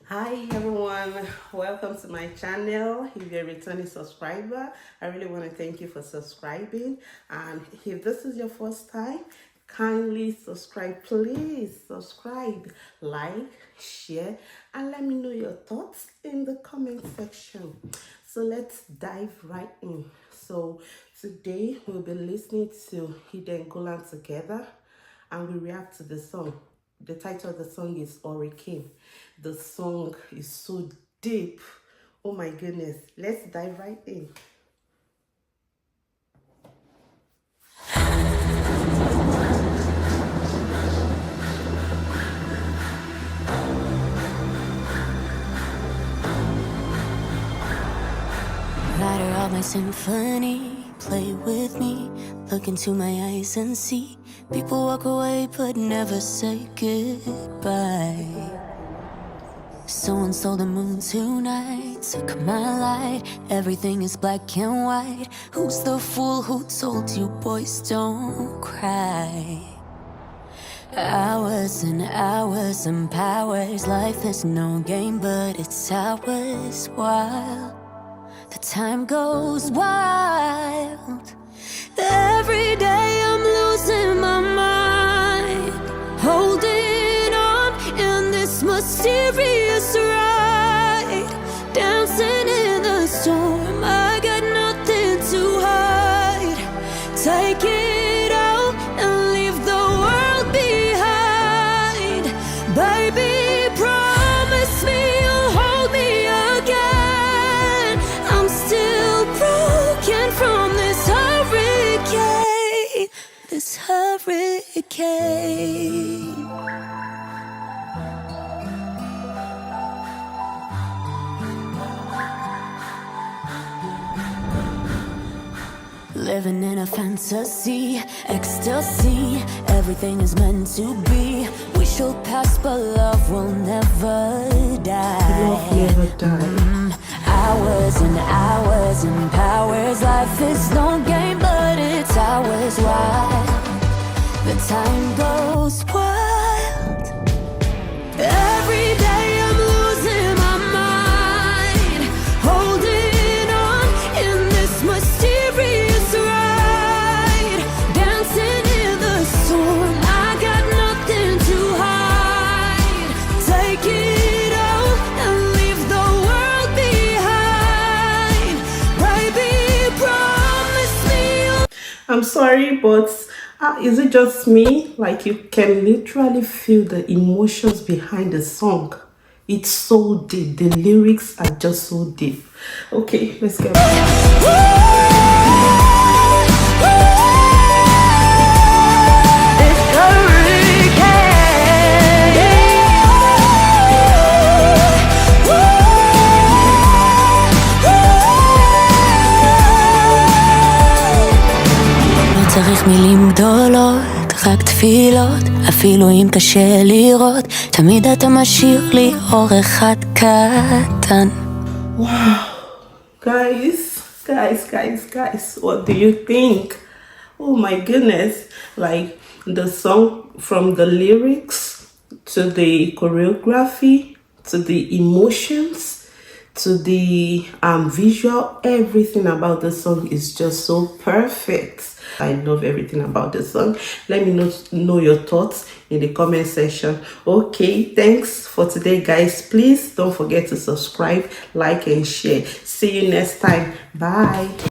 Hi everyone, welcome to my channel. If you're a returning subscriber, I really want to thank you for subscribing, and if this is your first time, kindly subscribe. Please subscribe, like, share, and let me know your thoughts in the comment section. So let's dive right in. So today we'll be listening to Golan together, and we react to the song. The title of the song is Hurricane. The song is so deep. Oh my goodness. Let's dive right in. Writer of my symphony, play with me. Look into my eyes and see. People walk away but never say goodbye. Someone stole the moon tonight, took my light. Everything is black and white. Who's the fool who told you boys don't cry? Hours and hours and powers. Life is no game but it's ours. While the time goes wild, every day I'm losing my mind, holding on in this mysterious ride, dancing in the storm. I got nothing to hide. Take it out and leave the world behind. Baby, promise me you'll hold me again. I'm still broken from this hurricane. This hurricane. Living in a fantasy, ecstasy. Everything is meant to be. We shall pass, but love will never die. Love never die. Hours and hours and powers. Life is no game, but it's ours. Why? The time goes wild. Every day I'm losing my mind, holding on in this mysterious ride, dancing in the storm. I got nothing to hide. Take it out and leave the world behind. Baby, promise me you'll... I'm sorry, but is it just me? Like, you can literally feel the emotions behind the song. It's so deep. The lyrics are just so deep. Okay, let's get צריך מילים גדולות, רק תפילות. אפילו אם קשה לראות, תמיד אתה משאיר לי אור אחד קטן. Wow, guys, what do you think? Oh my goodness, like the song, from the lyrics to the choreography to the emotions to the visual, everything about the song is just so perfect. I love everything about the song. Let me know your thoughts in the comment section. Okay, thanks for today, guys. Please don't forget to subscribe, like, and share. See you next time. Bye.